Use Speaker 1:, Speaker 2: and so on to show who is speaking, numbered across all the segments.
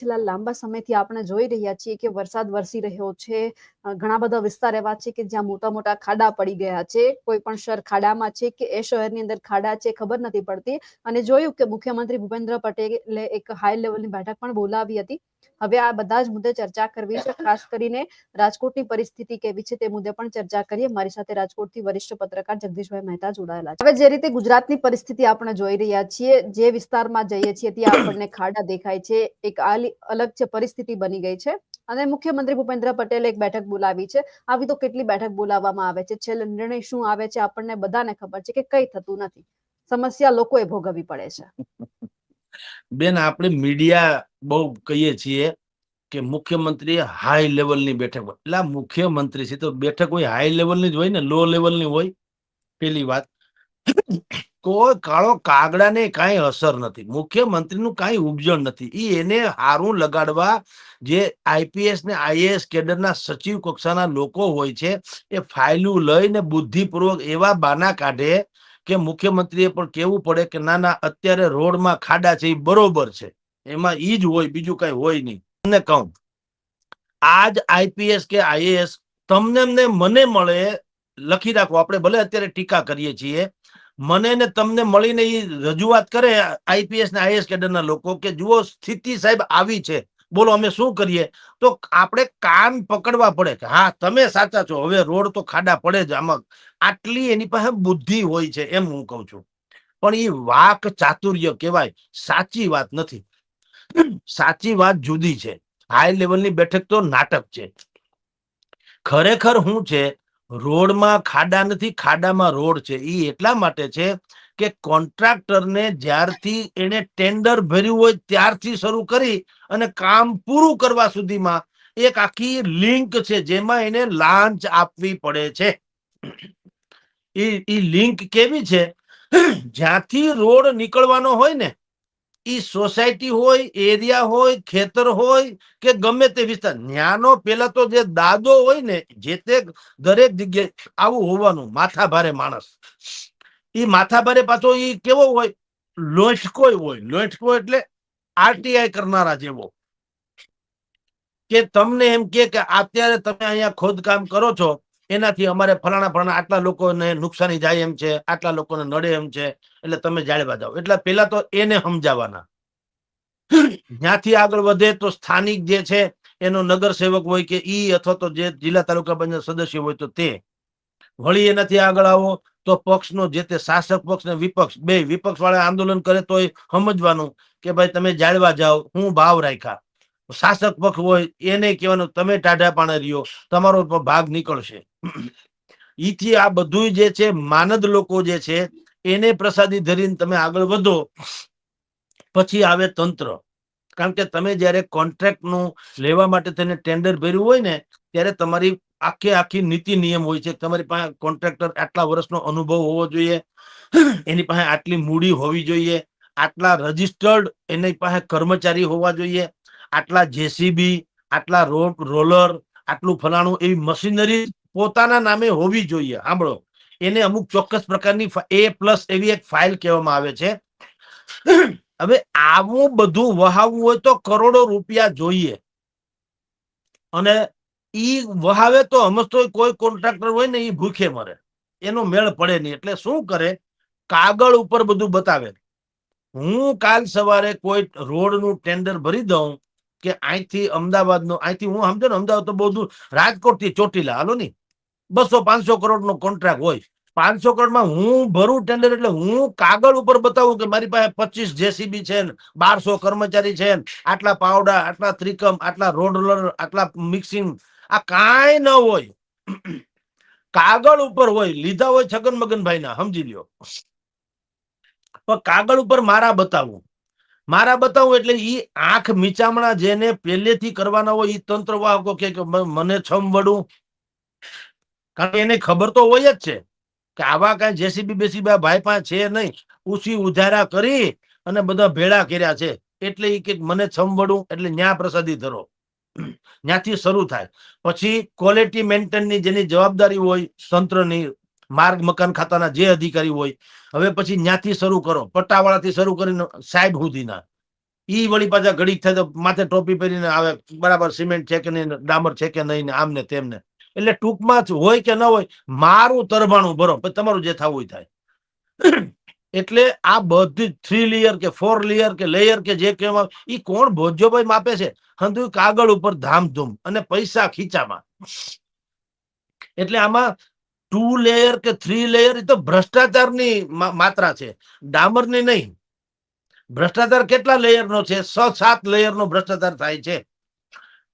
Speaker 1: છેલ્લા લાંબા સમયથી આપણે જોઈ રહ્યા છીએ કે વરસાદ વરસી રહ્યો છે. ઘણા બધા વિસ્તાર એવા છે કે જ્યાં મોટા મોટા ખાડા પડી ગયા છે. કોઈ પણ શહેર ખાડામાં છે કે એ શહેરની અંદર ખાડા છે ખબર નથી પડતી. અને જોયું કે મુખ્યમંત્રી ભૂપેન્દ્ર પટેલે એક હાઈ લેવલની બેઠક પણ બોલાવી હતી. હવે આ બધા જ મુદ્દે ચર્ચા કરવી છે. ખાસ કરીને રાજકોટની પરિસ્થિતિ કેવી છે તે મુદ્દે પણ ચર્ચા કરીએ. મારી સાથે રાજકોટથી વરિષ્ઠ પત્રકાર જગદીશભાઈ મહેતા જોડાયેલા છે. હવે જે રીતે ગુજરાતની પરિસ્થિતિ આપણે જોઈ રહ્યા છીએ, જે વિસ્તારમાં જઈએ છીએ ત્યાં આપણને ખાડા દેખાય છે. એક અલગ છે પરિસ્થિતિ બની ગઈ છે. અને મુખ્યમંત્રી ભૂપેન્દ્ર પટેલે એક બેઠક બોલાવી છે. આવી તો કેટલી બેઠક બોલાવવામાં આવે છે, છેલ્લે નિર્ણય શું આવે છે આપણને બધાને ખબર છે કે કઈ થતું નથી. સમસ્યા લોકોએ ભોગવવી પડે છે.
Speaker 2: બેન, આપણે મીડિયા બહુ કહીએ છીએ કે મુખ્યમંત્રી હાઈ લેવલની બેઠક હોય. એટલે મુખ્યમંત્રી છે તો બેઠક હોય હાઈ લેવલની જ હોય ને, લો લેવલની હોય. પેલી વાત, કોઈ કાળો કાગડાને કાંઈ અસર નથી. મુખ્યમંત્રીનું કાંઈ ઉપજણ નથી. એને હારું લગાડવા જે આઈપીએસ ને આઈએએસ કેડરના સચિવ કક્ષાના લોકો હોય છે, એ ફાઇલું લઈને બુદ્ધિપૂર્વક એવા બાના કાઢે કે મુખ્યમંત્રીએ પણ કેવું પડે કે ના ના, અત્યારે રોડમાં ખાડા છે, એ બરોબર છે. એમાં ઈ જ હોય, બીજું કઈ હોય નહીં. તમને કહું, આજ આઈપીએસ કે આઈએએસ તમને ને મને મળે, લખી રાખો. આપણે ભલે અત્યારે ટીકા કરીએ છીએ, મને ને તમને મળીને એ રજૂઆત કરે આઈપીએસ ને આઈએએસ કેડરના લોકો કે જુઓ સ્થિતિ સાહેબ આવી છે, બોલો અમે શું કરીએ. તો આપણે કાન પકડવા પડે કે હા તમે સાચા છો, હવે રોડ તો ખાડા પડે જ. આમાં આટલી એની પાસે બુદ્ધિ હોય છે, એમ હું કઉ છું. પણ એ વાક ચાતુર્ય કહેવાય, સાચી વાત નથી. સાચી વાત જુદી છે. હાઈ લેવલની બેઠક તો નાટક છે. ખરેખર શું છે, રોડમાં ખાડા નથી, ખાડામાં રોડ છે. એ એટલા માટે છે કે કોન્ટ્રાક્ટરને જ્યારથી એને ટેન્ડર ભર્યું હોય ત્યારથી શરૂ કરી અને કામ પૂરું કરવા સુધીમાં એક આખી લિંક છે, જેમાં એને લાંચ આપવી પડે છે. એ લિંક કેવી છે, જ્યાંથી રોડ નીકળવાનો હોય ને, એ સોસાયટી હોય, એરિયા હોય, ખેતર હોય કે ગમે તે વિસ્તાર, ન્યાનો પેલા તો જે દાદો હોય ને, જે તે દરેક જગ્યાએ આવું હોવાનું. માથા ભારે માણસ, એ માથા ભારે પાછો એ કેવો હોય, લોચકો હોય. લોચકો એટલે આરટીઆઈ કરનારા જેવો, કે તમને એમ કે અત્યારે તમે અહીંયા ખોદકામ કરો છો, એનાથી અમારે ફલાણા ફલાણા આટલા લોકોને નુકસાની જાય એમ છે, આટલા લોકોને નડે એમ છે, એટલે તમે જાળવા જાઓ. એટલે પેલા તો એને સમજાવવાના. ત્યાંથી આગળ વધે તો સ્થાનિક જે છે એનો નગર સેવક હોય કે ઈ, અથવા તો જે જિલ્લા તાલુકા પંચાયત સદસ્ય હોય તો તે. વળી એનાથી આગળ આવો તો પક્ષનો જે તે શાસક પક્ષ ને વિપક્ષ, બે વિપક્ષ વાળા આંદોલન કરે તો સમજવાનું કે ભાઈ તમે જાળવા જાઓ, હું ભાવ રાખ્યા. શાસક પક્ષ હોય એને કહેવાનું તમે ટાઢા પાણે રહ્યો, તમારો ભાગ નીકળશે. ઈથી આ બધું જે છે માનદ લોકો જે છે એને પ્રસાદી ધરીને તમે આગળ વધો. પછી આવે તંત્ર. કારણ કે તમે જયારે કોન્ટ્રાક્ટ નું લેવા માટે તેને ટેન્ડર ભર્યું હોય ને, ત્યારે તમારી આખી નીતિ નિયમ હોય છે. તમારી પાસે કોન્ટ્રાક્ટર આટલા વર્ષનો અનુભવ હોવો જોઈએ, એની પાસે આટલી મૂડી હોવી જોઈએ, આટલા રજીસ્ટર્ડ એની પાસે કર્મચારી હોવા જોઈએ, આટલા જેસીબી, આટલા રોલર, આટલું ફલાણું, એવી મશીનરી પોતાના નામે હોવી જોઈએ. સાંભળો, એને અમુક ચોક્કસ પ્રકારની A+ એવી એક ફાઇલ કહેવામાં આવે છે. હવે આવું બધું વહાવવું હોય તો કરોડો રૂપિયા જોઈએ. અને ઈ વહાવે તો સમજતો કોઈ કોન્ટ્રાક્ટર હોય ને, ઈ ભૂખે મરે, એનો મેળ પડે નહીં. એટલે શું કરે, કાગળ ઉપર બધું બતાવે. હું કાલ સવારે કોઈ રોડ નું ટેન્ડર ભરી દઉં કે અહીંથી અમદાવાદ નો, અહીંથી હું સમજો ને, અમદાવાદ તો બહુ દૂર, રાજકોટ થી ચોટીલા હાલો ની 200-500 કરોડ નો કોન્ટ્રાક્ટ હોય. 500 કરોડમાં હું ભરું ટેન્ડર, એટલે હું કાગળ ઉપર બતાવું કે મારી પાસે 25 જેસીબી છે, 1200 કર્મચારી છે, આટલા પાવડા, આટલા ત્રિકમ, આટલા રોલર, આટલા મિક્સિંગ. આ કાંઈ ન હોય, કાગળ ઉપર હોય. લીધા હોય છગન મગનભાઈ ના, સમજી લ્યો. પણ કાગળ ઉપર મારા બતાવું એટલે ઈ આંખ મીચામણા જેને પહેલેથી કરવાના હોય, ઈ તંત્ર વાહકો કે મને છમ વડું. કારણ કે એને ખબર તો હોય જ છે કે આવા કઈ જેસીબી બેસીબી ભાઈ પાસે છે નહીં. ઉછી ઉધારા કરી અને બધા ભેળા કર્યા છે, એટલે ઈ કે મને છમ વડું, એટલે ન્યા પ્રસાદી ધરો. ત્યાંથી શરૂ થાય. પછી ક્વોલિટી મેન્ટેનની જેની જવાબદારી હોય તંત્રની, માર્ગ મકાન ખાતાના જે અધિકારી હોય, હવે પછી ત્યાંથી શરૂ કરો, પટ્ટાવાળાથી શરૂ કરીને સાહેબ સુધીના. ઈ વળી પાછા ઘડીક થાય તો માથે ટોપી પહેરીને આવે, બરાબર સિમેન્ટ છે કે નહીં, ડામર છે કે નહીં, ને આમ ને તેમને. એટલે ટૂંકમાં હોય કે ન હોય, મારું તરભાણું ભરો, પછી તમારું જે થવું થાય. એટલે આ બધી 3 લેયર કે 4 લેયર કે લેયર કે જે કહેવાય, ઈ કોણ ભોજ્યોભાઈ માપે છે? હંધુ કાગળ ઉપર ધામધૂમ અને પૈસા ખીચામાં. એટલે આમાં 2 લેયર કે 3 લેયર એ તો ભ્રષ્ટાચારની માત્રા છે, ડામરની નહીં. ભ્રષ્ટાચાર કેટલા લેયરનો છે? 6-7 લેયરનો ભ્રષ્ટાચાર થાય છે.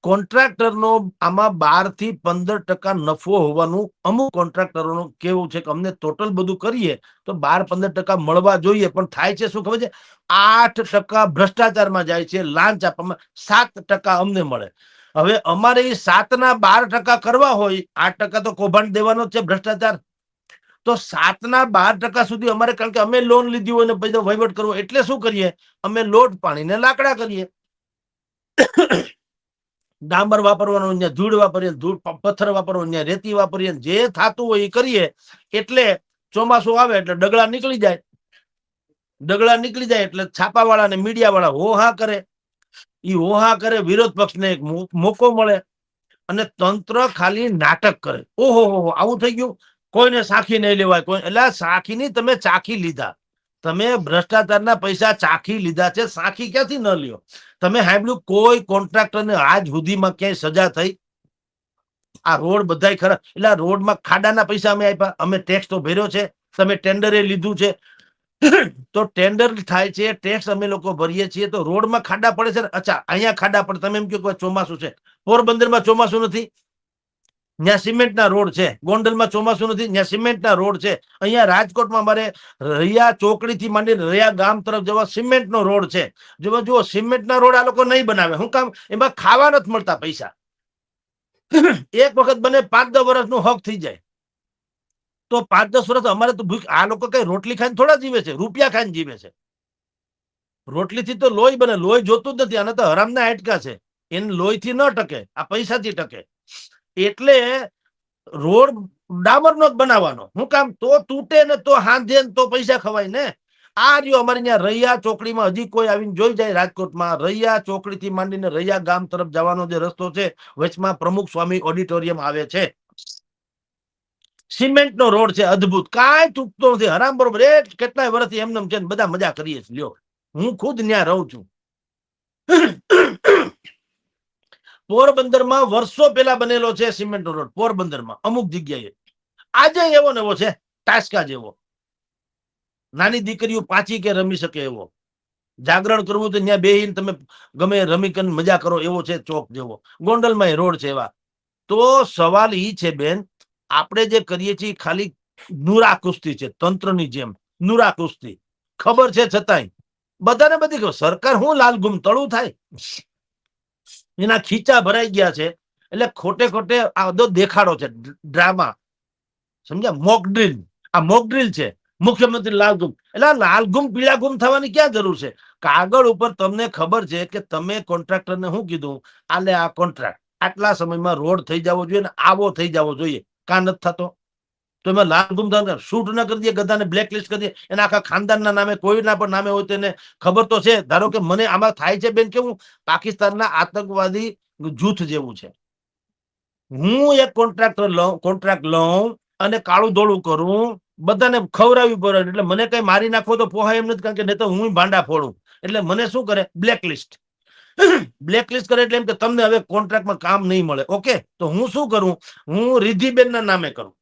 Speaker 2: કોન્ટ્રાક્ટરનો આમાં 12 થી 15% નફો હોવાનું અમુક કોન્ટ્રાક્ટરોનું કેવું છે કે અમને ટોટલ બધું કરીએ તો 12-15% મળવા જોઈએ, પણ થાય છે શું ખબર છે? 8% ભ્રષ્ટાચારમાં જાય છે, લાંચ આપવામાં, 7% અમને મળે. હવે અમારે એ 7 ના 12% કરવા હોય, 8% તો કૌભાંડ દેવાનો જ છે ભ્રષ્ટાચાર. તો 7 ના 12% સુધી અમારે, કારણ કે અમે લોન લીધી હોય ને પછી વહીવટ કરવો, એટલે શું કરીએ? અમે લોટ પાણીને લાકડા કરીએ. ડાંબર વાપરવાનું, ધૂળ વાપરીએ, ધૂળ પથ્થર વાપરવાનું, રેતી વાપરીએ, જે થતું હોય એ કરીએ. એટલે ચોમાસું આવે એટલે ડગલા નીકળી જાય. ડગલા નીકળી જાય એટલે છાપાવાળા ને મીડિયા વાળા હોહા કરે. ઈ હોહા કરે, વિરોધ પક્ષને એક મોકો મળે, અને તંત્ર ખાલી નાટક કરે. ઓહો હો, આવું થઈ ગયું, કોઈને સાખી નહીં લેવાય. કોઈ એટલે સાખી નહીં, તમે ચાખી લીધા. તમે ભ્રષ્ટાચારના પૈસા ચાખી લીધા છે, સાખી ક્યાંથી ન લ્યો? તમે સાંભળ્યું કોઈ કોન્ટ્રાક્ટરને આજ સુધીમાં ક્યાંય સજા થઈ? આ રોડ બધાય ખરા, એટલે આ રોડમાં ખાડાના પૈસા અમે આપ્યા, અમે ટેક્સ તો ભર્યો છે, તમે ટેન્ડરે લીધું છે. તો ટેન્ડર થાય છે, ટેક્સ અમે લોકો ભરીએ છીએ, તો રોડમાં ખાડા પડે છે. અચ્છા, અહીંયા ખાડા પડે, તમે એમ કહો ચોમાસું છે, પોરબંદરમાં ચોમાસું નથી, ત્યાં સિમેન્ટના રોડ છે. ગોંડલમાં ચોમાસું નથી, ત્યાં સિમેન્ટના રોડ છે. અહીંયા રાજકોટમાં અમારે રૈયા ચોકડી થી માંડીને રૈયા ગામ તરફ જવા સિમેન્ટનો રોડ છે. જુઓ સિમેન્ટના રોડ આ લોકો નહીં બનાવે, શું કામ? એમાં ખાવા નથી મળતા પૈસા. એક વખત બને 5-10 વર્ષનું હક થઈ જાય, તો 5-10 વર્ષ અમારે તો ભૂખ. આ લોકો કઈ રોટલી ખાઈને થોડા જીવે છે, રૂપિયા ખાઈને જીવે છે. રોટલીથી તો લોહી બને, લોહી જોતું જ નથી. આને તો હરામના હાડકા છે, એને લોહીથી ન ટકે, આ પૈસાથી ટકે. એટલે રોડ ડામરનો જ બનાવવાનો, શું કામ? તો તૂટે ને તો હાંધે તો પૈસા ખવાય ને. આ રહ્યો અમારે ત્યાં રૈયા ચોકડીમાં, હજી કોઈ આવીને જોઈ જાય રાજકોટમાં, રૈયા ચોકડી થી માંડીને રૈયા ગામ તરફ જવાનો જે રસ્તો છે, વચમાં પ્રમુખ સ્વામી ઓડિટોરિયમ આવે છે. સિમેન્ટનો રોડ છે, અદ્ભુત, કાંઈ તૂટતો નથી, હરામ બરોબર. એ કેટલાય વર્ષથી એમને છે, બધા મજા કરીએ છીએ. લ્યો, હું ખુદ ત્યાં રહું છું. પોરબંદરમાં વર્ષો પહેલા બનેલો છે સિમેન્ટનો રોડ, પોરબંદરમાં અમુક જગ્યાએ. આજે એવો ને એવો છે, ટાસ્કા જેવો. નાની દીકરીઓ પાછી કે રમી શકે એવો. જાગરણ કરવું તો ત્યાં બેહીને તમે ગમે રમી કરીને મજા કરો એવો છે, ચોક જેવો. ગોંડલમાં એ રોડ છે એવા. તો સવાલ ઈ છે બેન, આપણે જે કરીએ છીએ ખાલી નુરા કુસ્તી છે, તંત્રની જેમ નુરા કુસ્તી. ખબર છે છતાંય બધાને બધી ખબર. સરકાર હું લાલગુમ તળું થાય, એના ખીચા ભરાઈ ગયા છે. એટલે ખોટે ખોટે આ બધો દેખાડો છે, ડ્રામા, સમજ્યા? Mock drill. આ મોક ડ્રીલ છે, મુખ્યમંત્રી લાલગુમ. એટલે લાલગુમ પીળા ગુમ થવાની ક્યાં જરૂર છે? કાગળ ઉપર તમને ખબર છે કે તમે કોન્ટ્રાક્ટરને શું કીધું, આલે આ કોન્ટ્રાક્ટ આટલા સમયમાં રોડ થઈ જવો જોઈએ ને આવો થઈ જવો જોઈએ, કાં નથી થતો? તો એમાં લાલગુમ શૂટ ન કરી દે, ગધાને બ્લેકલિસ્ટ કરી દે, એના આખા ખાનદાનના નામે, કોઈના પણ નામે હોય તેને ખબર તો છે. ધારો કે મને આમાં થાય છે બેન કેવું, પાકિસ્તાનના આતંકવાદી જૂથ જેવું છે. હું એક કોન્ટ્રાક્ટ લઉં અને કાળું ધોળું કરું, બધાને ખવડાવી પડે. એટલે મને કઈ મારી નાખવો તો પોહાય એમ નથી, કારણ કે નહીં તો હું ભાંડા ફોડું. એટલે મને શું કરે? બ્લેકલિસ્ટ. બ્લેકલિસ્ટ કરે એટલે એમ કે તમને હવે કોન્ટ્રાક્ટમાં કામ નહીં મળે. ઓકે, તો હું શું કરું? હું રિદ્ધિબેન ના નામે કરું.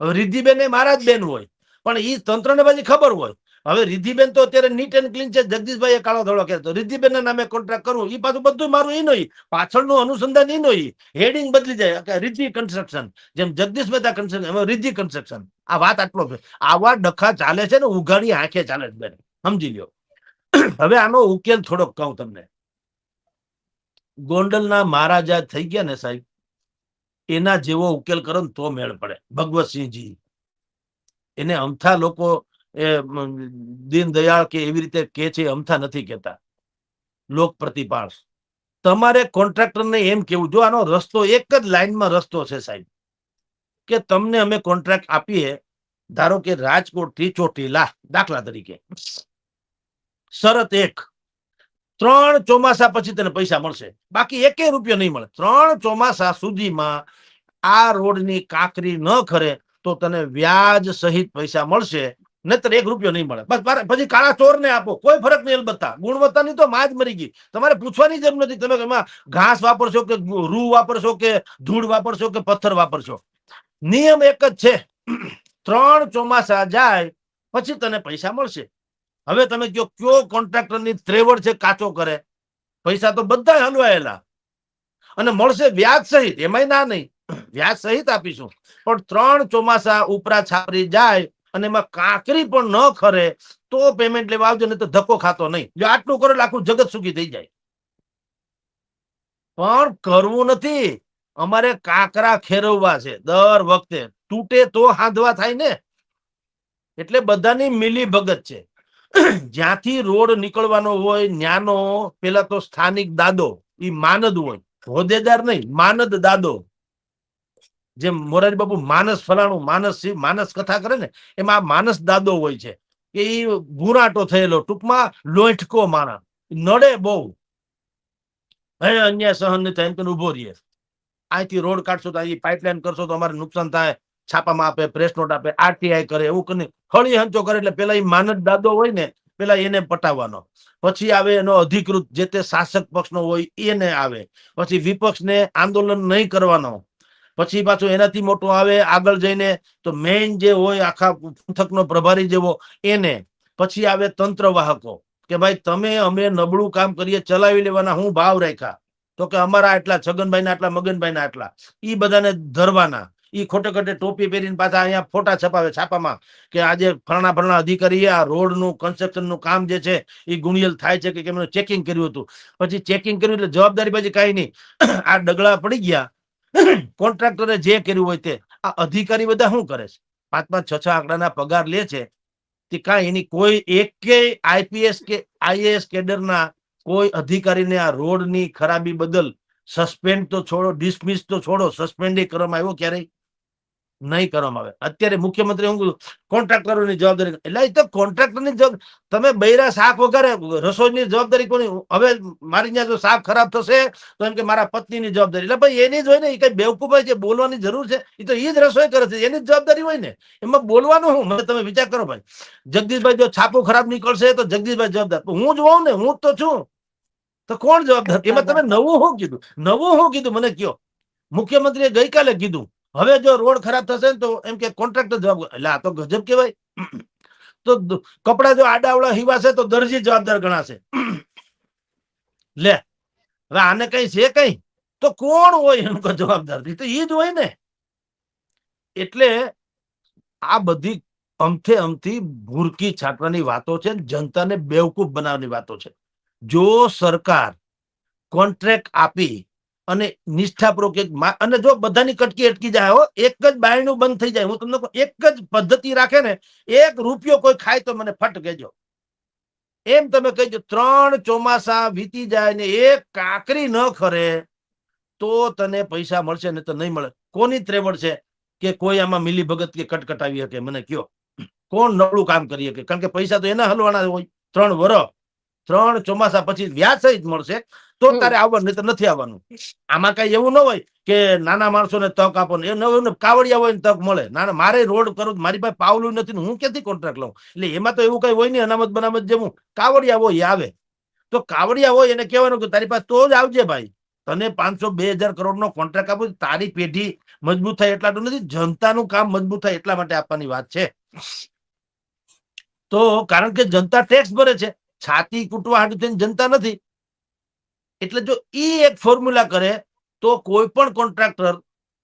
Speaker 2: રિદ્ધિબેન એ મારા જ બેન હોય, પણ એ તંત્રને પછી ખબર હોય. હવે રિદ્ધિબેન તો અત્યારે નીટ એન્ડ ક્લીન છે, જગદીશભાઈ એ કાળો ધોળો કહેતો. રિદ્ધિબેન ના નામે કોન્ટ્રાક્ટ કરું, એ પાછું બધું મારું ઈ નહીં, પાછળનું અનુસંધાન ઈ નહીં, હેડિંગ બદલી જાય, રિદ્ધિ કન્સ્ટ્રક્શન. જેમ જગદીશ મહેતા કન્સ્ટ્રક્શન, એમાં રિદ્ધિ કન્સ્ટ્રક્શન. આ વાત આટલો છે. આવા ડખા ચાલે છે ને, ઉઘાડી આંખે ચાલે છે બેન, સમજી લ્યો. હવે આનો ઉકેલ થોડોક કહું તમને. ગોંડલના મહારાજા થઈ ગયા ને સાહેબ, એના જેવો ઉકેલ કરો ને તો મેળ પડે. ભગવતસિંહજી, એને અમથા લોકો દીનદયાળ કે એવી રીતે કે છે, અમથા નથી કેતા, લોક પ્રતિપાળ. તમારે કોન્ટ્રાક્ટરને એમ કેવું, જો આનો રસ્તો એક જ લાઈનમાં રસ્તો છે સાહેબ, કે તમને અમે કોન્ટ્રાક્ટ આપીએ, ધારો કે રાજકોટ થી ચોટીલા દાખલા તરીકે, શરત એક, 3 ચોમાસા પછી તને પૈસા મળશે, બાકી એકે રૂપિયો નહીં મળે. 3 ચોમાસા સુધીમાં આ રોડની કાંકરી ન ખરે તો તને વ્યાજ સહિત પૈસા મળશે, નહીતર 1 રૂપિયો નહીં મળે. બસ પછી કાળા ચોરને આપો, કોઈ ફરક નહીં. અલબત્તા ગુણવત્તાની તો માં જ મરી ગઈ, તમારે પૂછવાની જરૂર નથી. તમે એમાં ઘાસ વાપરશો કે રૂ વાપરશો કે ધૂળ વાપરશો કે પથ્થર વાપરશો, નિયમ એક જ છે. 3 ચોમાસા જાય પછી તને પૈસા મળશે. હવે તમે કયો કોન્ટ્રાક્ટરની ત્રેવડ છે કાચો કરે? પૈસા તો બધા હલવાયેલા અને મળશે વ્યાજ સહિત, એમાંય ના નહીં, વ્યાજ સહિત આપીશું. પણ 3 ચોમાસા ઉપરા છાપરી જાય અને એમાં કાંકરી પણ ન ખરે તો પેમેન્ટ લેવા આવજો, ને તો ધક્કો ખાતો નહીં. જો આટલું કરો એટલે આખું જગત સુખી થઈ જાય. પણ કરવું નથી. અમારે કાંકરા ખેરવવા છે દર વખતે, તૂટે તો હાંધવા થાય ને. એટલે બધાની મિલી ભગત છે. જ્યાંથી રોડ નીકળવાનો હોય ન્યાનો પેલા તો સ્થાનિક દાદો, ઈ માનદ હોય, હોદ્દેદાર નહીં, માનદ દાદો. જેમ મોરારી બાપુ માનસ ફલાણું માનસ કથા કરે ને, એમાં માનસ દાદો હોય છે કે ઈ ભૂરાટો થયેલો, ટૂંકમાં લોઠકો માણસ, નડે બહુ, હે અન્યાય સહન નહીં થાય એમ ઉભો રહીએ. અહીંથી રોડ કાઢશો તો અહીં પાઇપલાઇન કરશો તો અમારે નુકસાન થાય, છાપામાં આપે, પ્રેસ નોટ આપે, આરટીઆઈ કરે, એવું કરીને હળી હંચો કરે. એટલે પેલા એ માનદ દાદો હોય ને, પેલા એને પટાવવાનો. પછી આવે એનો અધિકૃત જે તે શાસક પક્ષનો હોય એને આવે. પછી વિપક્ષને આંદોલન નહીં કરવાનો. પછી પાછું એનાથી મોટો આવે આગળ જઈને તો મેઇન જે હોય આખા પંથકનો પ્રભારી જેવો એને. પછી આવે તંત્ર વાહકો કે ભાઈ તમે અમે નબળું કામ કરીએ ચલાવી લેવાના, હું ભાવ રાખ્યા તો કે અમારા આટલા, છગનભાઈ ના આટલા, મગનભાઈ ના આટલા, ઈ બધાને ધરવાના. ઈ ખોટે ખોટે ટોપી પહેરીને પાછા અહીંયા ફોટા છપાવે છાપામાં કે આજે ફરણા અધિકારીએ આ રોડ નું કન્સ્ટ્રક્શન નું કામ જે છે એ ગુણિયલ થાય છે કે કેમ ચેકિંગ કર્યું હતું. પછી ચેકિંગ કર્યું એટલે જવાબદારી પછી કઈ નહીં, આ ડગલા પડી ગયા. કોન્ટ્રાક્ટરે જે કર્યું હોય તે. આ અધિકારી બધા શું કરે છે? 5-5, 6-6 આંકડાના પગાર લે છે. તે કાંઈ એની કોઈ એકે આઈપીએસ કે આઈએએસ કેડરના કોઈ અધિકારીને આ રોડની ખરાબી બદલ સસ્પેન્ડ તો છોડો, ડિસમિસ તો છોડો, સસ્પેન્ડ કરવામાં આવ્યો ક્યારેય નહીં કરવામાં આવે. અત્યારે મુખ્યમંત્રી હું કોન્ટ્રાક્ટરોની જવાબદારી, એટલે એ તો કોન્ટ્રાક્ટરની તમે બૈરા શાક વગારે, રસોઈની જવાબદારી કોની? હવે મારી ત્યાં જો શાક ખરાબ થશે તો એમ કે મારા પત્નીની જવાબદારી. એટલે ભાઈ એની જ હોય ને, એ કઈ બેવકૂફ છે બોલવાની જરૂર છે? એ તો એ જ રસોઈ કરે છે, એની જ જવાબદારી હોય ને. એમાં બોલવાનું હું? મને તમે વિચાર કરો ભાઈ, જગદીશભાઈ જો છાપો ખરાબ નીકળશે તો જગદીશભાઈ જવાબદાર, હું જ હોઉં ને, હું જ તો છું, તો કોણ જવાબદાર? એમાં તમે નવું શું કીધું? નવું શું કીધું મને કયો? મુખ્યમંત્રીએ ગઈકાલે કીધું હવે જો રોડ ખરાબ થશે ને તો એમ કે કોન્ટ્રાક્ટર જવાબ. એટલે આ તો ગજબ કહેવાય. તો કપડા જો આડાવડા હીવાશે તો દરજી જવાબદાર ગણાશે. લે હવે આને કઈ છે કઈ? તો કોણ હોય એમ જવાબદાર? તો ઈ જ હોય ને. એટલે આ બધી અમથી ભૂરકી છાંટવાની વાતો છે, જનતાને બેવકૂફ બનાવવાની વાતો છે. જો સરકાર કોન્ટ્રાક્ટ આપી અને નિષ્ઠાપૂર્વક અને જો બધાની કટકી અટકી જાય, એક જ બાયણું બંધ થઈ જાય, હું તમને એક જ પદ્ધતિ રાખે ને, 1 રૂપિયો કોઈ ખાય તો મને ફટ કહેજો. એમ તમે કહેજો 3 ચોમાસા વીતી જાય ને એક કાંકરી ન ખરે તો તને પૈસા મળશે, ને તો નહીં મળે. કોની ત્રેવડ છે કે કોઈ આમાં મિલી ભગત કે કટકટાવી શકે? મને કયો, કોણ નબળું કામ કરી શકે? કારણ કે પૈસા તો એના હલવાના હોય. 3 વર્ષ 3 ચોમાસા પછી વ્યાજ સહિત મળશે તો તારે આવવાનું, નહીં તો નથી આવવાનું. આમાં કઈ એવું ન હોય કે નાના માણસોને તક આપો ને, એ નવું કાવડિયા હોય ને તક મળે. ના, મારે રોડ કરું, મારી પાસે પાવલું નથી ને હું ક્યાંથી કોન્ટ્રાક્ટ લઉં? એટલે એમાં તો એવું કઈ હોય નહીં, અનામત બનામત જેવું કાવડિયા હોય એ આવે. તો કાવડિયા હોય એને કહેવાનું કે તારી પાસે તો જ આવજે ભાઈ. તને 500-2000 કરોડનો કોન્ટ્રાક્ટ આપો, તારી પેઢી મજબૂત થાય એટલા નથી, જનતાનું કામ મજબૂત થાય એટલા માટે આપવાની વાત છે. તો કારણ કે જનતા ટેક્સ ભરે છે, છાતી કૂટવા હાટુ થઈને જનતા નથી. એટલે જો ઈ એક ફોર્મ્યુલા કરે તો કોઈ પણ કોન્ટ્રાક્ટર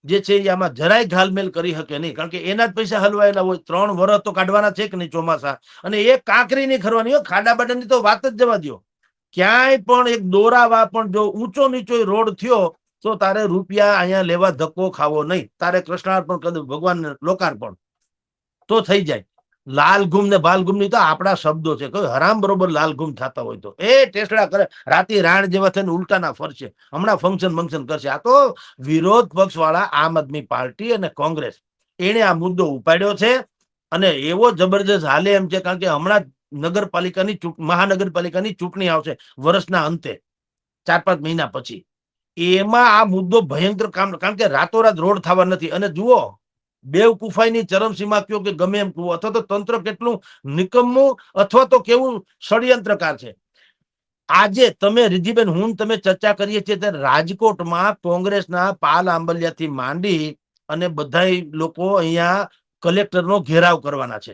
Speaker 2: જે છે એ આમાં જરાય ઘાલમેલ કરી શકે નહીં. કારણ કે એના જ પૈસા હલવાયેલા હોય. 3 વર્ષ તો કાઢવાના છે કે નહીં ચોમાસા, અને એક કાંકરી નહીં ખરવાની હોય. ખાડા બાડાની તો વાત જ જવા દો. ક્યાંય પણ એક દોરાવા પણ જો ઊંચો નીચો રોડ થયો તો તારે રૂપિયા અહીંયા લેવા ધક્કો ખાવો નહીં. તારે કૃષ્ણાર્પણ કરી ભગવાન લોકાર્પણ તો થઈ જાય. લાલઘુમ ને બાલઘુમ ની તો આપણા શબ્દો છે. કોઈ હરામ બરોબર લાલઘુમ થતા હોય તો એ ટેસડા કરે, રાતી રાણ જેવા થઈને ઉલટાના ફરશે, હમણાં ફંક્શન કરશે. આ તો વિરોધ પક્ષ વાળા આમ આદમી પાર્ટી અને કોંગ્રેસ એને આ મુદ્દો ઉપાડ્યો છે અને એવો જબરજસ્ત હાલે એમ છે. કારણ કે હમણાં મહાનગરપાલિકાની ચૂંટણી આવશે વર્ષના અંતે 4-5 મહિના પછી. એમાં આ મુદ્દો ભયંકર કામ, કારણ કે રાતોરાત રોડ થવા નથી. અને જુઓ, બેવકૂફાઈની ચરમસીમા કયો કે ગમે એમ કહો, અથવા તો તંત્ર કેટલું નિકમ્મું અથવા તો કેવું ષડયંત્રકાર છે. આજે તમે રિદ્ધિબેન, તમે ચર્ચા કરીએ છીએ ત્યારે રાજકોટમાં કોંગ્રેસના પાલ આંબલિયાથી માંડી અને બધા લોકો અહીંયા કલેક્ટરનો ઘેરાવ કરવાના છે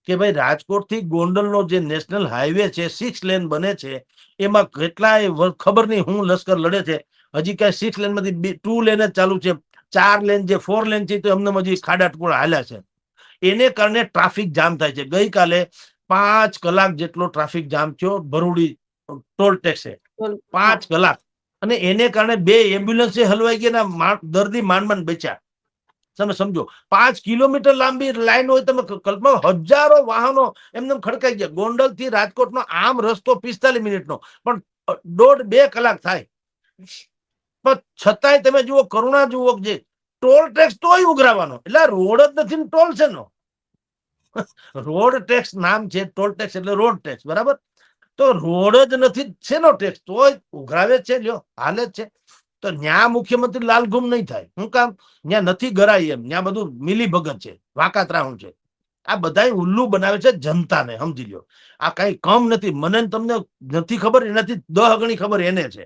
Speaker 2: કે ભાઈ રાજકોટથી ગોંડલનો જે નેશનલ હાઈવે છે 6 લેન બને છે, એમાં કેટલાય ખબર નહીં હું લશ્કર લડે છે. હજી કઈ 6 લેન માંથી 2 લેન જ ચાલુ છે. 4 લેન જે 4 લેન છે તો એમને હજી ખાડા ટુકડા હાલ્યા છે. એને કારણે ટ્રાફિક જામ થાય છે. ગઈકાલે 5 કલાક જેટલો ટ્રાફિક જામ થયો ભરૂડી ટોલ ટેક્સે, 5 કલાક. અને એને કારણે 2 એમ્બ્યુલન્સ હલવાઈ ગયા, દર્દી માંડ બચ્યા. તમે સમજો, 5 કિલોમીટર લાંબી લાઈન હોય, તમે કલ્પના, હજારો વાહનો એમને ખડકાઈ ગયા. ગોંડલ થી રાજકોટનો આમ રસ્તો 45 મિનિટનો, પણ 1.5-2 કલાક થાય. પણ છતાંય તમે જુઓ, કરુણા જુઓ, જે ટોલ ટેક્સ તોય ઉઘરાવાનો. એટલે રોડ જ નથી, ટોલ છે નો. રોડ ટેક્સ નામ છે, ટોલ ટેક્સ એટલે રોડ ટેક્સ, બરાબર? તો રોડ જ નથી, શેનો ટેક્સ? તોય ઉઘરાવે છે, લ્યો, હાલે જ છે. તો ન્યા મુખ્યમંત્રી લાલઘુમ નહીં થાય. શું કામ? ન્યા નથી ગરાય એમ. ન્યા બધું મિલી ભગત છે, વાકાતરાહું છે. આ બધા ઉલ્લુ બનાવે છે જનતાને, સમજી લ્યો. આ કઈ કમ નથી. મને તમને નથી ખબર, એનાથી 10 ગણી ખબર એને છે.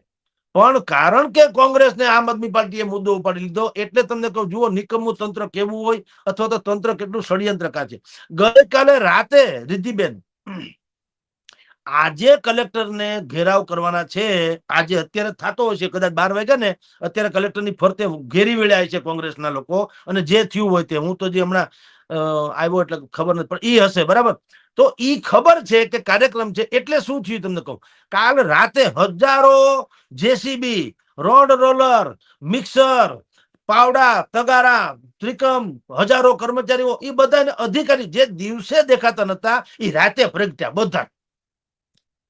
Speaker 2: પણ કારણ કે કોંગ્રેસને આમ આદમી પાર્ટીએ મુદ્દો ઉપાડી લીધો, એટલે તમને કહું, જુઓ નિકમ્મું તંત્ર કેવું હોય, અથવા તો તંત્ર કેટલું ષડયંત્રકાર છે. ગઈકાલે રાતે રિદ્ધિબેન, આજે કલેક્ટરને ઘેરાવ કરવાના છે. આજે અત્યારે થતો હશે, કદાચ 12 વાગ્યા ને, અત્યારે કલેક્ટરની ફરતે ઘેરી વેળ્યા છે કોંગ્રેસના લોકો. અને જે થયું હોય તે, હું તો જે હમણાં આવ્યો એટલે ખબર નથી, પણ ઈ હશે, બરાબર? તો ઈ ખબર છે કે કાર્યક્રમ છે. એટલે શું થયું તમને કહું, કાલ રાતે હજારો જેસીબી, રોડ રોલર, મિક્સર, પાવડા, તગારા, ત્રિકમ, હજારો કર્મચારીઓ, એ બધા અધિકારી જે દિવસે દેખાતા નતા, એ રાતે પ્રગટ્યા. બધા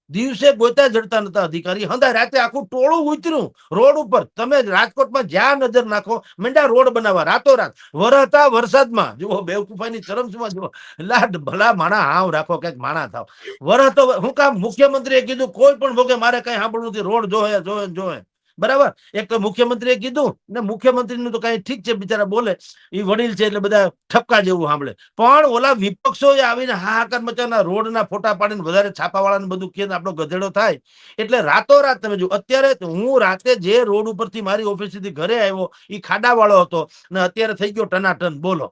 Speaker 2: દિવસે ગોતા જડતા નતા અધિકારી, હંધા રાતે આખું ટોળું ઉતર્યું રોડ ઉપર. તમે રાજકોટમાં જ્યાં નજર નાખો, મેંડા રોડ બનાવવા રાતોરાત, વરસતા વરસાદમાં. જુઓ, બેવકૂફાઈની ચરમસીમા જુઓ. લાડ ભલા માણા હાવ રાખો, કઈક માણા થાવ. વરસતો, હું કામ? મુખ્યમંત્રીએ કીધું કોઈ પણ ભોગે મારે કઈ સાંભળવું નથી, રોડ જોવે જોવે જોવે, બરાબર? એક તો મુખ્યમંત્રીએ કીધું ને, મુખ્યમંત્રીનું તો કઈ ઠીક છે, બિચારા બોલે, એ વડીલ છે એટલે બધા ઠપકા જેવું સાંભળે. પણ ઓલા વિપક્ષોએ આવીને હાહાકાર મચાના, રોડના ફોટા પાડીને વધારે છાપાવાળાને બધું કે આપણો ગધેડો થાય. એટલે રાતોરાત તમે જુઓ, અત્યારે હું રાતે જે રોડ ઉપરથી મારી ઓફિસથી ઘરે આવ્યો, એ ખાડાવાળો હતો, ને અત્યારે થઈ ગયો ટનાટન. બોલો,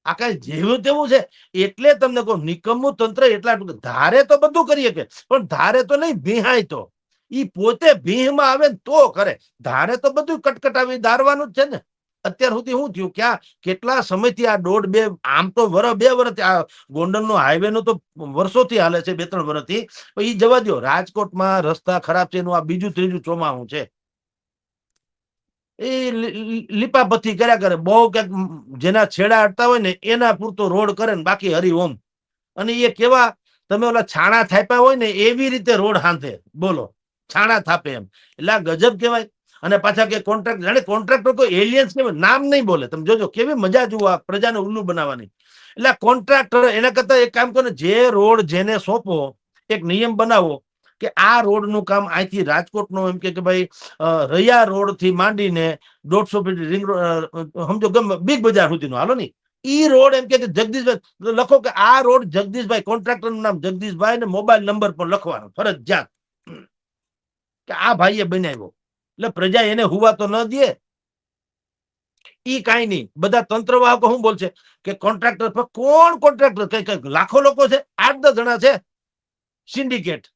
Speaker 2: આ કઈ જેવું તેવું છે? એટલે તમને કહું, નિકમ્મું તંત્ર. એટલા ધારે તો બધું કરીએ કે, પણ ધારે તો નહીં, ભીહાય તો. ઈ પોતે ભીહમાં આવે ને તો કરે. ધારે તો બધું કટકટાવી ધારવાનું જ છે ને. અત્યાર સુધી શું થયું, ક્યાં કેટલા સમયથી આ 1.5-2, આમ તો 2 વર્ષ આ ગોંડલનો હાઈવે નો તો વર્ષોથી હાલે છે, 2-3 વર્ષથી. એ જવા દો, રાજકોટમાં રસ્તા ખરાબ છે એનું આ બીજું ત્રીજું ચોમાસું છે. એ લીપાપથી કર્યા કરે. બહુ ક્યાંક જેના છેડા અડતા હોય ને એના પૂરતો રોડ કરે ને, બાકી હરિઓમ. અને એ કેવા, તમે ઓલા છાણા થાપ્યા હોય ને એવી રીતે રોડ હાંધે. બોલો, છાણા થાપે એમ. એટલે આ ગજબ કહેવાય. અને પાછા કે કોન્ટ્રાક્ટ, જાણે કોન્ટ્રાક્ટર કોઈ એલિયન્સ કેવાય, નામ નહીં બોલે. તમે જોજો કેવી મજા જુઓ આ પ્રજાને ઉલ્લુ બનાવવાની. એટલે કોન્ટ્રાક્ટર, એના કરતા એક કામ કરો ને, જે રોડ જેને સોંપો, એક નિયમ બનાવો કે આ રોડ નું કામ અહીંથી રાજકોટનો, એમ કે ભાઈ રૈયા રોડ થી માંડીને 150 ફીટ રિંગ સમજો, ગમે બિગ બજાર સુધીનો હાલો નહીં, ઈ રોડ એમ કે જગદીશભાઈ લખો કે આ રોડ જગદીશભાઈ, કોન્ટ્રાક્ટર નું નામ જગદીશભાઈ, ને મોબાઈલ નંબર પણ લખવાનો ફરજિયાત કે આ ભાઈએ બનાવ્યો. એટલે પ્રજા એને હુવા તો ન દે. ઈ કાંઈ નહીં. બધા તંત્ર વાહકો શું બોલશે કે કોન્ટ્રાક્ટર પર, કોણ કોન્ટ્રાક્ટર? કઈ લાખો લોકો છે, 8-10 જણા છે સિન્ડિકેટ.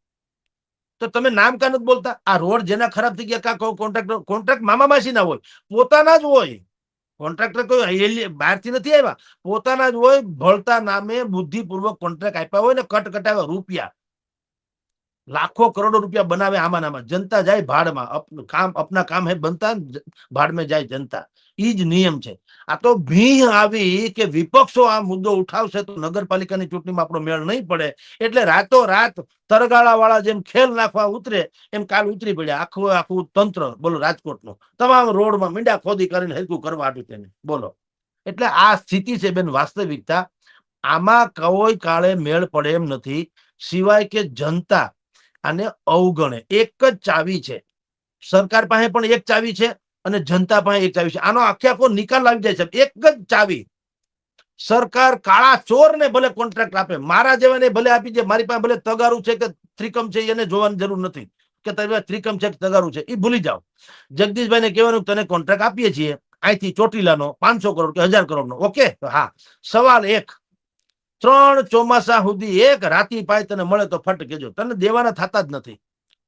Speaker 2: તો તમે નામ કા નથી બોલતા? આ રોડ જેના ખરાબ થઈ ગયા, કા કોન્ટ્રાક્ટર, કોન્ટ્રાક્ટ મામા માસી ના હોય, પોતાના જ હોય. કોન્ટ્રાક્ટર કોઈ બહારથી નથી આવ્યા, પોતાના જ હોય. ભળતા નામે બુદ્ધિપૂર્વક કોન્ટ્રાક્ટ આપ્યા હોય ને, કટ કટાવ્યા રૂપિયા, લાખો કરોડો રૂપિયા બનાવે આમાં નામાં. જનતા જાય ભાડમાં. કામ અપના કામ હે બનતા, ભાડ में જાય જનતા. ઈ જ નિયમ છે. આ તો ભીહ આવી કે વિપક્ષો આ મુદ્દો ઉઠાવશે તો નગરપાલિકાની ચૂંટણીમાં આપણો મેળ નહીં પડે. એટલે રાતો રાત તરગાળા વાળા જેમ ખેલ નાખવા ઉતરે એમ કાલ ઉતરી પડ્યા. આખું તંત્ર, બોલો, રાજકોટનું તમામ રોડમાં મીંડા ખોદી કરીને હરકું કરવા આપ્યું તેને. બોલો, એટલે આ સ્થિતિ છે બેન, વાસ્તવિકતા. આમાં કોઈ કાળે મેળ પડે એમ નથી, સિવાય કે જનતા આને અવગણે. એક જ ચાવી છે, સરકાર પાસે પણ એક ચાવી છે અને જનતા પાસે એક ચાવી છે. આનો આખો નિકાલ આવી જાય છે. એક જ ચાવી. સરકાર કાળા ચોર ને ભલે કોન્ટ્રાક્ટ આપે, મારા જેવાને ભલે આપી દે, મારી પાસે ભલે તગારું છે કે ત્રિકમ છે એને જોવાની જરૂર નથી કે તારી ત્રિકમ છે કે તગારું છે, એ ભૂલી જાઓ. જગદીશભાઈ ને કહેવાનું તને કોન્ટ્રાક્ટ આપીએ છીએ અહીંથી ચોટીલાનો 500 કરોડ કે 1000 કરોડ નો, ઓકે? હા. સવાલ એક, 3 ચોમાસા સુધી એક રાતી પાય તને મળે તો ફટ કેજો, તને દેવાના થતા જ નથી.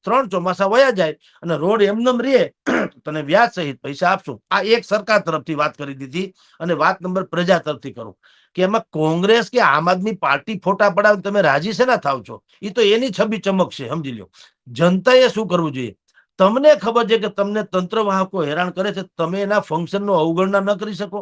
Speaker 2: 3 ચોમાસા વયા જાય અને રોડ એમનેમ રે, તને વ્યાજ સહિત પૈસા આપશું. આ એક સરકાર તરફથી વાત કરી દીધી. અને વાત નંબર પ્રજા તરફથી કરું કે એમાં કોંગ્રેસ કે આમ આદમી પાર્ટી ફોટા પડાવે તમે રાજી છે ના થાવ છો, એ તો એની છબી ચમકશે, સમજી લો. જનતાએ શું કરવું જોઈએ? તમને ખબર છે કે તમને તંત્ર વાહકો હેરાન કરે છે, તમે એના ફંક્શનનો અવગણના ન કરી શકો?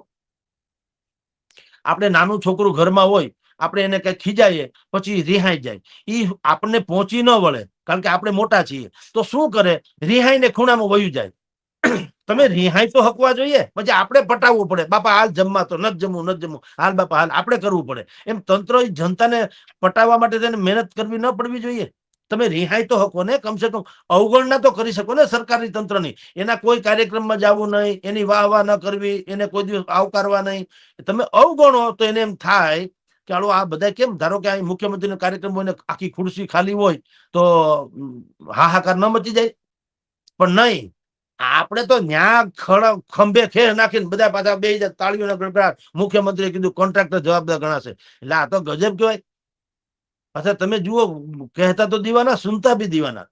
Speaker 2: આપણે નાનું છોકરું ઘરમાં હોય, આપણે એને કઈ ખીજાઈએ પછી રિહાઈ જાય, એ આપણને પહોંચી ન વળે કારણ કે આપણે મોટા છીએ, તો શું કરે? રિહાઈને ખૂણામાં વયું જાય. તમે રિહાઈ તો હકવા જોઈએ, પછી આપણે પટાવવું પડે, બાપા હાલ જમવા તો નથી જમવું, નથી જમવું, હાલ બાપા હાલ, આપણે કરવું પડે. એમ તંત્ર જનતાને પટાવવા માટે તેને મહેનત કરવી ન પડવી જોઈએ? તમે રિહાઈ તો હકો ને, કમસે કમ અવગણના તો કરી શકો ને સરકારી તંત્રની. એના કોઈ કાર્યક્રમમાં જવું નહીં, એની વાહ વાહ ન કરવી, એને કોઈ દિવસ આવકારવા નહીં. તમે અવગણો તો એને એમ થાય કે આ બધા કેમ, ધારો કે અહીં મુખ્યમંત્રીનો કાર્યક્રમ હોય ને આખી ખુરશી ખાલી હોય તો હાહાકાર ન મચી જાય? પણ નહીં, આપણે તો ન્યા ખંભે ખેર નાખીને બધા પાછા બે તાળીઓના ગડગડાટ, મુખ્યમંત્રીએ કીધું કોન્ટ્રાક્ટર જવાબદાર ગણાશે. એટલે આ તો ગજબ કહેવાય. અચ્છા તમે જુઓ, કહેતા તો દીવાના, સુનતા બી દીવાના.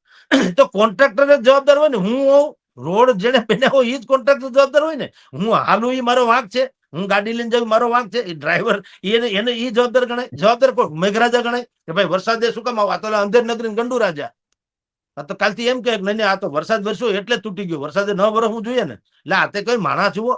Speaker 2: તો કોન્ટ્રાક્ટર જ જવાબદાર હોય ને? હું હોઉં, રોડ જેને બનાવ્યો એ જ કોન્ટ્રાક્ટર જવાબદાર હોય ને? હું હાલું એ મારો વાંક છે, હું ગાડી લઈને જાઉં મારો વાંક છે, એ ડ્રાઈવર એને એ જવાબદાર ગણાય? જવાબદાર કોઈ મેઘરાજા ગણાય કે ભાઈ વરસાદે શું કામ આ તો અંધેર નગરી ગંડુ રાજા? આ તો કાલથી એમ કે નહીં આ તો વરસાદ વરસ્યો એટલે તૂટી ગયો, વરસાદે ન વરસવું જોઈએ ને. એટલે આ તે કઈ માણસ જુઓ.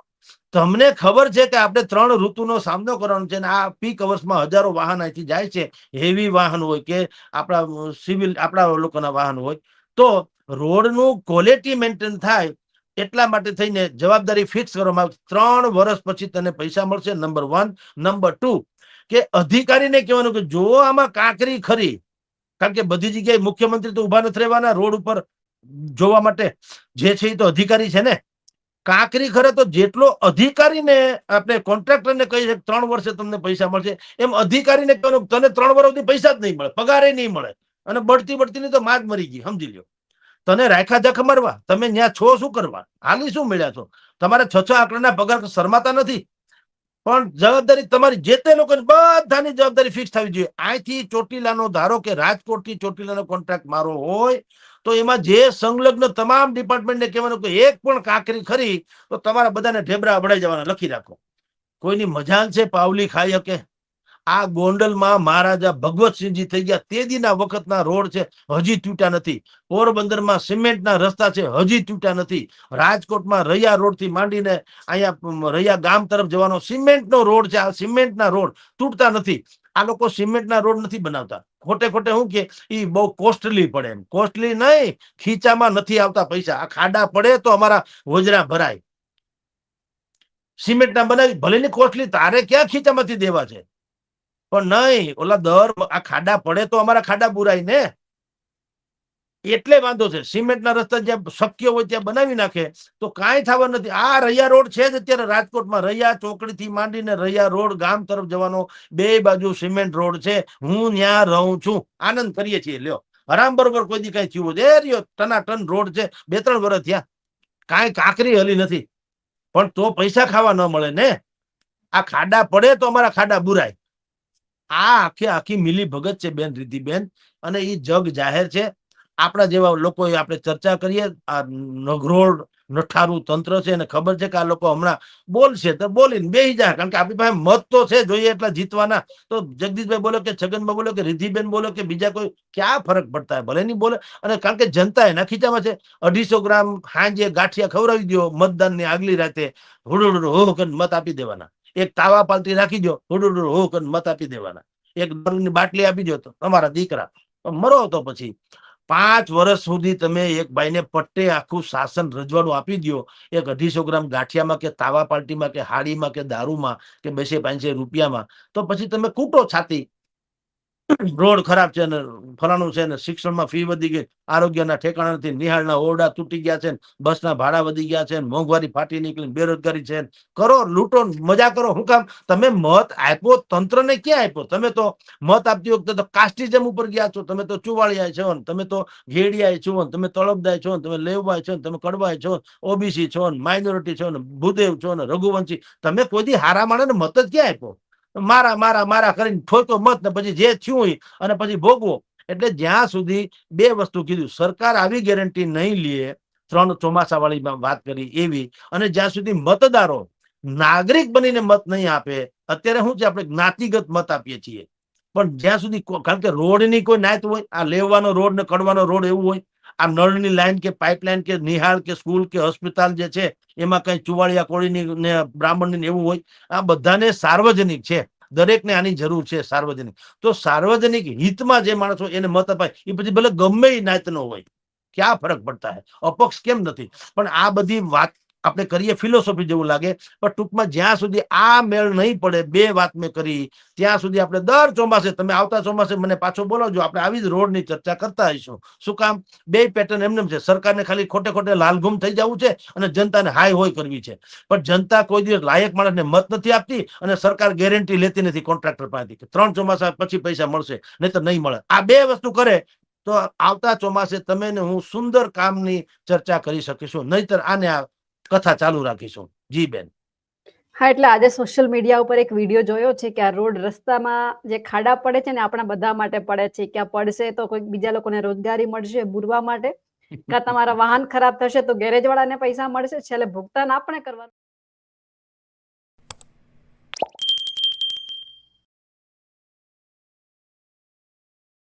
Speaker 2: તમને ખબર છે કે આપણે 3 ઋતુનો સામનો કરવાનો છે, આ પીક અવર્સમાં હજારો વાહન અહીંથી જાય છે, હેવી વાહન હોય કે આપણા સિવિલ આપણા લોકોના વાહન હોય, તો રોડનું ક્વોલિટી મેન્ટેન થાય એટલા માટે થઈને જવાબદારી ફિક્સ કરવામાં આવે. 3 વર્ષ પછી તને પૈસા મળશે, નંબર 1. નંબર 2 કે અધિકારીને કહેવાનું કે જો આમાં કાંકરી ખરી, કારણ કે બધી જગ્યાએ મુખ્યમંત્રી તો ઉભા નથી રહેવાના રોડ ઉપર જોવા માટે, જે છે એ તો અધિકારી છે ને. કાંકરી ખરે તો જેટલો અધિકારીને આપણે કોન્ટ્રાક્ટરને કહી છે 3 વર્ષે તમને પૈસા મળશે, એમ અધિકારીને કહેવાનું તને 3 વર્ષ સુધી પૈસા જ નહીં મળે, પગારે નહીં મળે, અને બઢતી ની તો માજ મરી ગઈ, સમજી લ્યો. તને રાખ્યા જખ મારવા, તમે ત્યાં છો શું કરવા? હાલી શું મળ્યા છો? તમારે 6 આંકડાના પગાર શરમાતા નથી? પણ જવાબદારી તમારી, જે તે લોકોની બધાની જવાબદારી ફિક્સ થવી જોઈએ. અહીંથી ચોટીલાનો, ધારો કે રાજકોટથી ચોટીલાનો કોન્ટ્રાક્ટ મારો હોય તો એમાં જે સંલગ્ન તમામ ડિપાર્ટમેન્ટને કહેવાનું કે એક પણ કાંકરી ખરી તો તમારા બધાને ઢેબરા અબડાઈ જવાના, લખી રાખો. કોઈની મજાલ છે પાવલી ખાઈ શકે? આ ગોંડલમાં મહારાજા ભગવતસિંહજી થઈ ગયા તે દીના વખતના રોડ છે, હજી તૂટ્યા નથી. પોરબંદરમાં સિમેન્ટના રસ્તા છે, હજી તૂટ્યા નથી. રાજકોટમાં રૈયા રોડ થી માંડીને અહીંયા રૈયા ગામ તરફ જવાનો સિમેન્ટનો રોડ છે, આ સિમેન્ટના રોડ તૂટતા નથી. આ લોકો સિમેન્ટના રોડ નથી બનાવતા, ખોટે ખોટે શું કે એ બહુ કોસ્ટલી પડે. એમ કોસ્ટલી નહીં, ખીચામાં નથી આવતા પૈસા. આ ખાડા પડે તો અમારા હોજરા ભરાય. સિમેન્ટના બનાવી ભલે ની કોસ્ટલી, તારે ક્યાં ખીચામાંથી દેવા છે? પણ નહીં, ઓલા આ ખાડા પડે તો અમારા ખાડા બુરાય ને. એટલે વાંધો છે. સિમેન્ટના રસ્તા જ્યાં શક્ય હોય ત્યાં બનાવી નાખે તો કાંઈ થવા નથી. આ રૈયા રોડ છે જ અત્યારે રાજકોટમાં, રૈયા ચોકડીથી માંડીને રૈયા રોડ ગામ તરફ જવાનો 2 બાજુ સિમેન્ટ રોડ છે. હું ત્યાં રહું છું, આનંદ કરીએ છીએ. લ્યો, આરામ બરોબર કોઈ દી કઈ થયું છે? રહ્યો ટના ટન રોડ છે, 2-3 વર્ષ થયા, કાંઈ કાંકરી હલી નથી. પણ તો પૈસા ખાવા ન મળે ને. આ ખાડા પડે તો અમારા ખાડા બુરાય. આ આખી મિલી ભગત છે બેન રિદ્ધિબેન, અને એ જગ જાહેર છે. આપણા જેવા લોકો આપણે ચર્ચા કરીએ, આ નગરોળ નઠારું તંત્ર છે, અને ખબર છે કે આ લોકો હમણાં બોલશે તો બોલીને બેસી જાય, કારણ કે આપણી પાસે મત તો છે, જોઈએ એટલા જીતવાના. તો જગદીશભાઈ બોલો કે છગનભાઈ બોલો કે રિદ્ધિબેન બોલો કે બીજા કોઈ, ક્યાં ફરક પડતા હોય? ભલે નહીં બોલે. અને કારણ કે જનતા એના ખીચામાં છે. 250 ગ્રામ હાંજે ગાંઠિયા ખવડાવી દો મતદાનની આગલી રાતે, હુડુડુ હો કરીને મત આપી દેવાના. એક તાવા પાલટી રાખી દો, હુડુડુ હો કરીને મત આપી દેવાના. એક દારૂની બાટલી આપી દો તો તમારા દીકરા મરો. તો પછી 5 વર્ષ સુધી તમે એક ભાઈને પટ્ટે આખું શાસન રજવાડું આપી દ્યો, એક 250 ગ્રામ ગાંઠિયામાં કે તાવા પાર્ટીમાં કે હાડીમાં કે દારૂમાં કે 200-500 રૂપિયામાં, તો પછી તમે કૂટો છાતી. રોડ ખરાબ છે ને ફલાણું છે ને શિક્ષણમાં ફી વધી ગઈ, આરોગ્યના ઠેકાણા નથી, નિહાળના ઓરડા તૂટી ગયા છે, બસના ભાડા વધી ગયા છે, મોંઘવારી ફાટી નીકળી, બેરોજગારી છે. કરો, લૂંટો, મજા કરો. શું કામ? તમે મત આપ્યો તંત્રને, ક્યાં આપ્યો? તમે તો મત આપતી વખતે તો કાસ્ટિઝમ ઉપર ગયા છો. તમે તો ચુવાળિયા છો ને, તમે તો ઘેડિયા છો ને, તમે તળપદાય છો ને, તમે લેવબાય છો ને, તમે કડવાય છો, ઓબીસી છો ને, માઇનોરિટી છો ને, ભૂદેવ છો ને, રઘુવંશી. તમે કોઈ દી હારા માણસને મત જ ક્યાં આપ્યો? મારા મારા મારા કરીને ઠોકો મત ને પછી જે થયું હોય અને પછી ભોગવો. એટલે જ્યાં સુધી 2 વસ્તુ કીધું, સરકાર આવી ગેરંટી નહીં લે, 3 ચોમાસા વાળી વાત કરી એવી, અને જ્યાં સુધી મતદારો નાગરિક બનીને મત નહીં આપે. અત્યારે શું છે, આપણે જ્ઞાતિગત મત આપીએ છીએ, પણ જ્યાં સુધી કારણ કે રોડની કોઈ નાત હોય, આ લેવાનો રોડ ને કડવાનો રોડ એવું હોય, આ નળની લાઈન કે પાઇપલાઇન કે નિહાળ કે સ્કૂલ કે હોસ્પિટલ જે છે એમાં કઈ ચુવાડિયા કોળીની ને બ્રાહ્મણની એવું હોય. આ બધાને સાર્વજનિક છે, દરેકને આની જરૂર છે સાર્વજનિક. તો સાર્વજનિક હિતમાં જે માણસ હોય એને મત અપાય, એ પછી ભલે ગમે એ નાતનો હોય, ક્યાં ફરક પડતા હે? અપક્ષ કેમ નથી? પણ આ બધી વાત આપણે કરીએ ફિલોસોફી જેવું લાગે, પણ ટૂંકમાં જ્યાં સુધી આ મેળ નહીં પડે, 2 વાત મેં કરી, ત્યાં સુધી આપણે દર ચોમાસે, તમે આવતા ચોમાસે મને પાછો બોલાવજો, આપણે આવી જ રોડની ચર્ચા કરતા હઈશું. શું કામ? 2 પેટર્ન એમને છે. સરકારને ખાલી ખોટે ખોટે લાલઘુમ થઈ જવું છે અને જનતાને હાય હોય કરવી છે. પણ જનતા કોઈ દિવસ લાયક માણસને મત નથી આપતી, અને સરકાર ગેરંટી લેતી નથી કોન્ટ્રાક્ટર પાસેથી કે 3 ચોમાસા પછી પૈસા મળશે, નહીં તો નહીં મળે. આ 2 વસ્તુ કરે તો આવતા ચોમાસે તમે ને હું સુંદર કામની ચર્ચા કરી શકીશું, નહીતર આને આ કથા ચાલુ રાખીશું. જી બેન.
Speaker 1: હા, એટલે આજે સોશિયલ મીડિયા ઉપર એક વિડીયો જોયો છે કે આ રોડ રસ્તામાં જે ખાડા પડે છે ને, આપણા બધા માટે પડે છે. કે આ પડશે તો કોઈક બીજા લોકોને રોજગારી મળશે બુરવા માટે, કાં તમારા વાહન ખરાબ થશે તો ગેરેજ વાળાને પૈસા મળશે, છેલ્લે ભુગતાન આપણે કરવાનું.